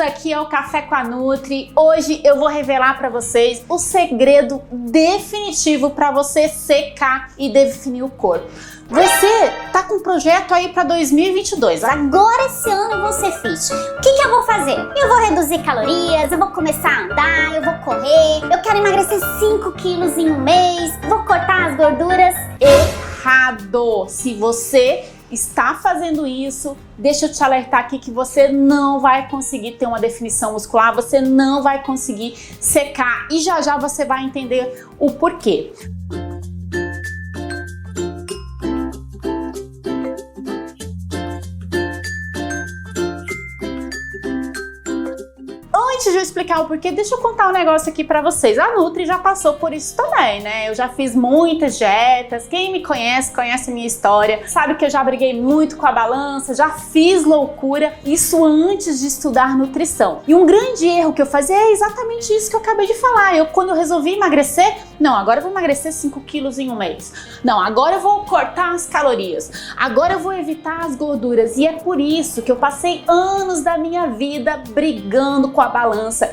aqui ao Café com a Nutri. Hoje eu vou revelar para vocês o segredo definitivo para você secar e definir o corpo. Você tá com um projeto aí para 2022. Agora esse ano eu vou ser fit. O que eu vou fazer? Eu vou reduzir calorias, eu vou começar a andar, eu vou correr, eu quero emagrecer 5 quilos em um mês, vou cortar as gorduras. Errado! Se você está fazendo isso, deixa eu te alertar aqui que você não vai conseguir ter uma definição muscular, você não vai conseguir secar e já já você vai entender o porquê. Antes de eu explicar o porquê, deixa eu contar um negócio aqui pra vocês. A Nutri já passou por isso também, né? Eu já fiz muitas dietas. Quem me conhece, conhece a minha história, sabe que eu já briguei muito com a balança, já fiz loucura, isso antes de estudar nutrição. E um grande erro que eu fazia é exatamente isso que eu acabei de falar. Quando eu resolvi emagrecer, não, agora eu vou emagrecer 5 quilos em um mês. Não, agora eu vou cortar as calorias. Agora eu vou evitar as gorduras. E é por isso que eu passei anos da minha vida brigando com a balança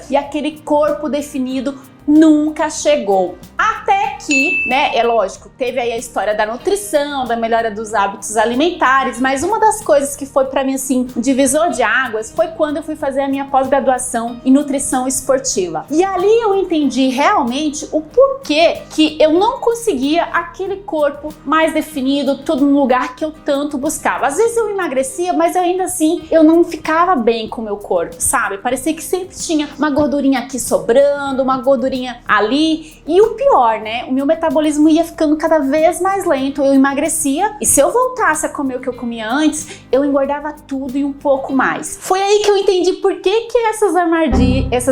e aquele corpo definido nunca chegou. Até que, né, é lógico, teve aí a história da nutrição, da melhora dos hábitos alimentares, mas uma das coisas que foi pra mim assim, um divisor de águas, foi quando eu fui fazer a minha pós-graduação em nutrição esportiva. E ali eu entendi realmente o porquê que eu não conseguia aquele corpo mais definido, tudo no lugar que eu tanto buscava. Às vezes eu emagrecia, mas ainda assim eu não ficava bem com o meu corpo, sabe? Parecia que sempre tinha uma gordurinha aqui sobrando, uma gordurinha ali, e o pior, né? O meu metabolismo ia ficando cada vez mais lento, eu emagrecia, e se eu voltasse a comer o que eu comia antes, eu engordava tudo e um pouco mais. Foi aí que eu entendi por que essas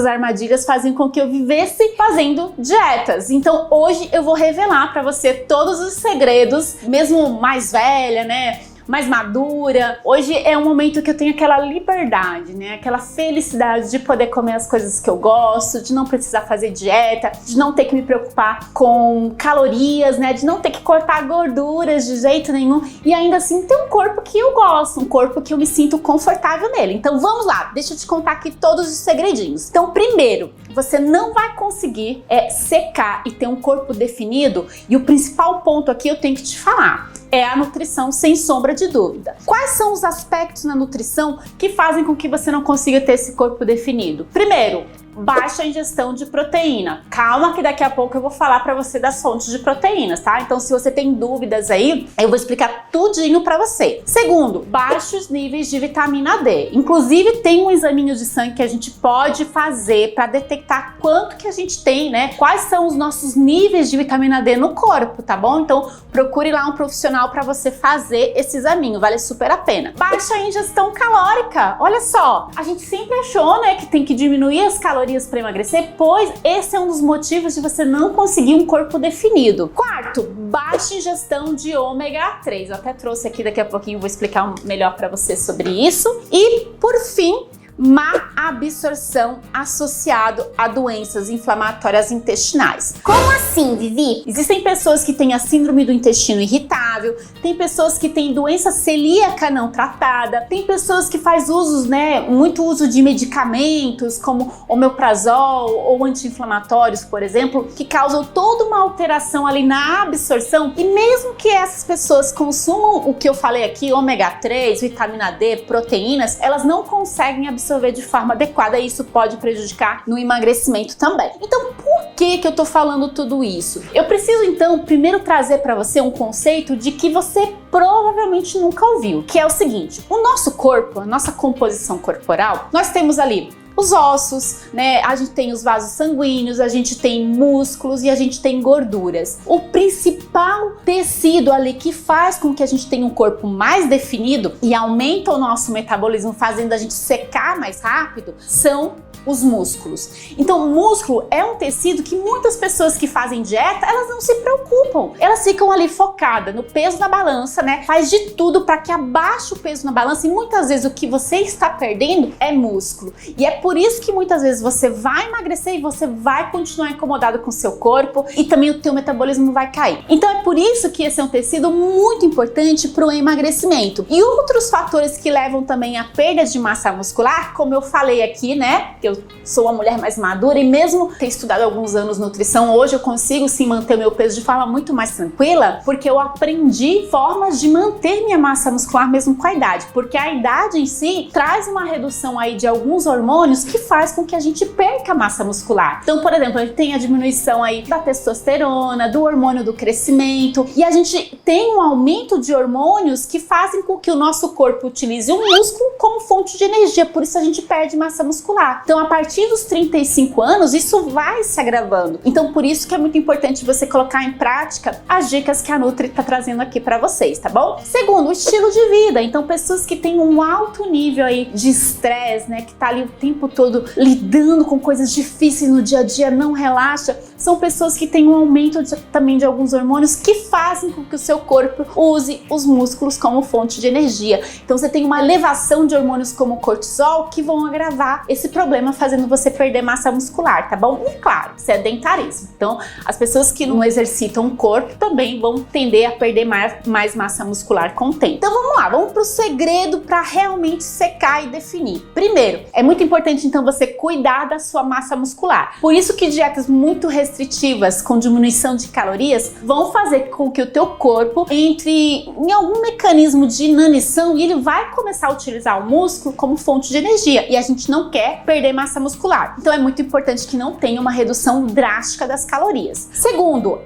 armadilhas faziam com que eu vivesse fazendo dietas. Então hoje eu vou revelar pra você todos os segredos, mesmo mais velha, né? Mais madura. Hoje é um momento que eu tenho aquela liberdade, né? Aquela felicidade de poder comer as coisas que eu gosto, de não precisar fazer dieta, de não ter que me preocupar com calorias, né? De não ter que cortar gorduras de jeito nenhum e ainda assim ter um corpo que eu gosto, um corpo que eu me sinto confortável nele. Então vamos lá, deixa eu te contar aqui todos os segredinhos. Então primeiro, você não vai conseguir secar e ter um corpo definido, e o principal ponto aqui eu tenho que te falar é a nutrição, sem sombra de dúvida. Quais são os aspectos na nutrição que fazem com que você não consiga ter esse corpo definido? Primeiro, baixa ingestão de proteína. Calma que daqui a pouco eu vou falar para você das fontes de proteínas, tá? Então se você tem dúvidas aí, eu vou explicar tudinho para você. Segundo, baixos níveis de vitamina D. Inclusive tem um examinho de sangue que a gente pode fazer para detectar quanto que a gente tem, né? Quais são os nossos níveis de vitamina D no corpo, tá bom? Então procure lá um profissional para você fazer esse examinho, vale super a pena. Baixa ingestão calórica. Olha só, a gente sempre achou, né, que tem que diminuir as calorias para emagrecer, pois esse é um dos motivos de você não conseguir um corpo definido. Quarto, baixa ingestão de ômega 3. Eu até trouxe aqui, daqui a pouquinho vou explicar melhor para você sobre isso. E por fim, má absorção associado a doenças inflamatórias intestinais. Como assim, Vivi? Existem pessoas que têm a síndrome do intestino irritável, tem pessoas que têm doença celíaca não tratada, tem pessoas que faz usos, né, muito uso de medicamentos como omeprazol ou anti-inflamatórios, por exemplo, que causam toda uma alteração ali na absorção, e mesmo que essas pessoas consumam o que eu falei aqui, ômega 3, vitamina D, proteínas, elas não conseguem absorver de forma adequada e isso pode prejudicar no emagrecimento também. Então, por que eu tô falando tudo isso? Eu preciso então primeiro trazer para você um conceito de que você provavelmente nunca ouviu, que é o seguinte: o nosso corpo, a nossa composição corporal, nós temos ali os ossos, né? A gente tem os vasos sanguíneos, a gente tem músculos e a gente tem gorduras. O principal tecido ali que faz com que a gente tenha um corpo mais definido e aumenta o nosso metabolismo, fazendo a gente secar mais rápido, são os músculos. Então, o músculo é um tecido que muitas pessoas que fazem dieta, elas não se preocupam. Elas ficam ali focadas no peso na balança, né? Faz de tudo para que abaixe o peso na balança e muitas vezes o que você está perdendo é músculo. E é por isso que muitas vezes você vai emagrecer e você vai continuar incomodado com o seu corpo e também o teu metabolismo vai cair. Então é por isso que esse é um tecido muito importante para o emagrecimento. E outros fatores que levam também à perda de massa muscular, como eu falei aqui, né? Eu sou uma mulher mais madura e mesmo ter estudado alguns anos nutrição, hoje eu consigo sim manter o meu peso de forma muito mais tranquila, porque eu aprendi formas de manter minha massa muscular mesmo com a idade, porque a idade em si traz uma redução aí de alguns hormônios que faz com que a gente perca massa muscular. Então, por exemplo, a gente tem a diminuição aí da testosterona, do hormônio do crescimento, e a gente tem um aumento de hormônios que fazem com que o nosso corpo utilize o músculo como fonte de energia, por isso a gente perde massa muscular. Então, a partir dos 35 anos, isso vai se agravando. Então, por isso que é muito importante você colocar em prática as dicas que a Nutri tá trazendo aqui para vocês, tá bom? Segundo, o estilo de vida. Então, pessoas que têm um alto nível aí de estresse, né, que tá ali o tempo todo lidando com coisas difíceis no dia a dia, não relaxa, são pessoas que têm um aumento também de alguns hormônios que fazem com que o seu corpo use os músculos como fonte de energia. Então, você tem uma elevação de hormônios como o cortisol que vão agravar esse problema, fazendo você perder massa muscular, tá bom? E claro, sedentarismo. Então, as pessoas que não exercitam o corpo também vão tender a perder mais massa muscular com o tempo. Então, vamos lá, vamos pro segredo para realmente secar e definir. Primeiro, é muito importante então você cuidar da sua massa muscular. Por isso que dietas muito restritivas com diminuição de calorias vão fazer com que o teu corpo entre em algum mecanismo de inanição e ele vai começar a utilizar o músculo como fonte de energia e a gente não quer perder massa muscular. Então é muito importante que não tenha uma redução drástica das calorias. Segundo,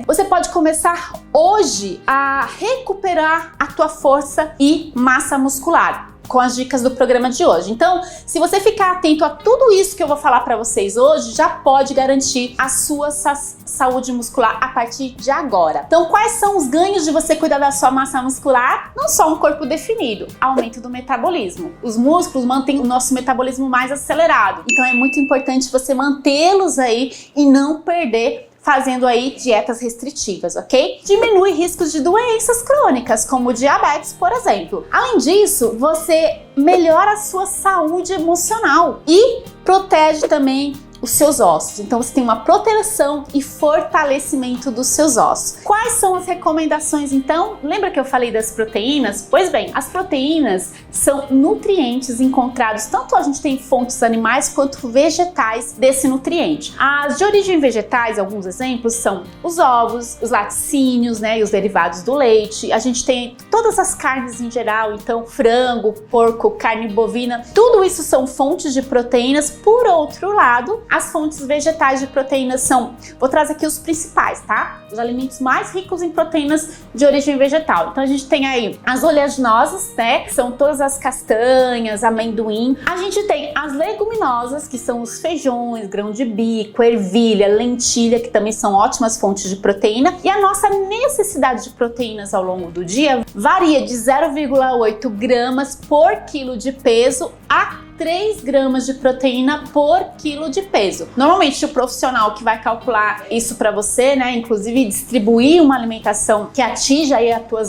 você pode começar hoje a recuperar a tua força e massa muscular com as dicas do programa de hoje. Então, se você ficar atento a tudo isso que eu vou falar para vocês hoje, já pode garantir a sua saúde muscular a partir de agora. Então, quais são os ganhos de você cuidar da sua massa muscular? Não só um corpo definido, aumento do metabolismo. Os músculos mantêm o nosso metabolismo mais acelerado. Então, é muito importante você mantê-los aí e não perder fazendo aí dietas restritivas, ok? Diminui riscos de doenças crônicas, como diabetes, por exemplo. Além disso, você melhora a sua saúde emocional e protege também os seus ossos. Então você tem uma proteção e fortalecimento dos seus ossos. Quais são as recomendações então? Lembra que eu falei das proteínas? Pois bem, as proteínas são nutrientes encontrados, tanto a gente tem fontes animais quanto vegetais desse nutriente. As de origem vegetais, alguns exemplos são os ovos, os laticínios, né, e os derivados do leite. A gente tem todas as carnes em geral, então frango, porco, carne bovina, tudo isso são fontes de proteínas. Por outro lado, as fontes vegetais de proteínas são, vou trazer aqui os principais, tá? Os alimentos mais ricos em proteínas de origem vegetal. Então a gente tem aí as oleaginosas, né? Que são todas as castanhas, amendoim. A gente tem as leguminosas, que são os feijões, grão de bico, ervilha, lentilha, que também são ótimas fontes de proteína. E a nossa necessidade de proteínas ao longo do dia varia de 0,8 gramas por quilo de peso a 3 gramas de proteína por quilo de peso. Normalmente o profissional que vai calcular isso para você, né, inclusive distribuir uma alimentação que atinja aí a tua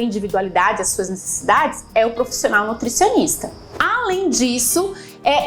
individualidade, as suas necessidades, é o profissional nutricionista. Além disso,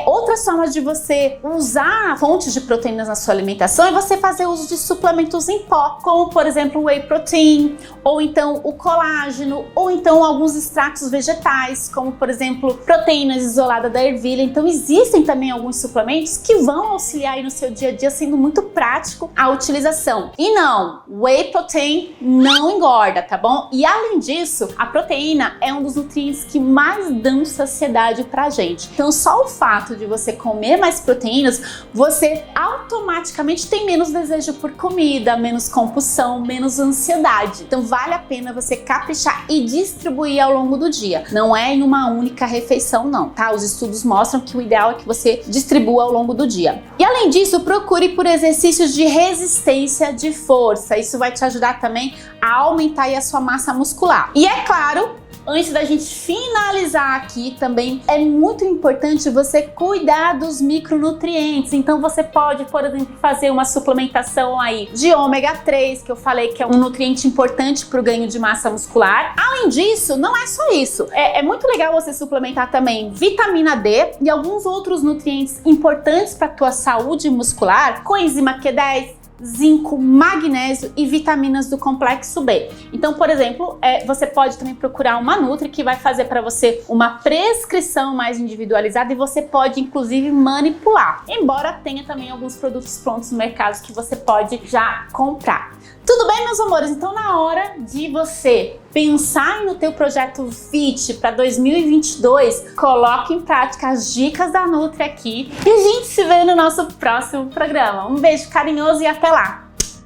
outras formas de você usar fontes de proteínas na sua alimentação é você fazer uso de suplementos em pó, como por exemplo o whey protein, ou então o colágeno, ou então alguns extratos vegetais, como por exemplo proteínas isoladas da ervilha. Então existem também alguns suplementos que vão auxiliar aí no seu dia a dia, sendo muito prático a utilização. E não, whey protein não engorda, tá bom? E além disso, a proteína é um dos nutrientes que mais dão saciedade pra gente. Então só o fato de você comer mais proteínas, você automaticamente tem menos desejo por comida, menos compulsão, menos ansiedade. Então vale a pena você caprichar e distribuir ao longo do dia. Não é em uma única refeição não, tá? Os estudos mostram que o ideal é que você distribua ao longo do dia. E além disso, procure por exercícios de resistência de força. Isso vai te ajudar também a aumentar aí a sua massa muscular. E é claro, Antes da gente finalizar aqui também, é muito importante você cuidar dos micronutrientes. Então você pode, por exemplo, fazer uma suplementação aí de ômega 3, que eu falei que é um nutriente importante para o ganho de massa muscular. Além disso, não é só isso. É muito legal você suplementar também vitamina D e alguns outros nutrientes importantes para a tua saúde muscular, coenzima Q10, zinco, magnésio e vitaminas do complexo B. Então, por exemplo, você pode também procurar uma Nutri que vai fazer para você uma prescrição mais individualizada e você pode, inclusive, manipular. Embora tenha também alguns produtos prontos no mercado que você pode já comprar. Tudo bem, meus amores? Então, na hora de você pensar no teu projeto Fit para 2022, coloque em prática as dicas da Nutri aqui e a gente se vê no nosso próximo programa. Um beijo carinhoso e até lá!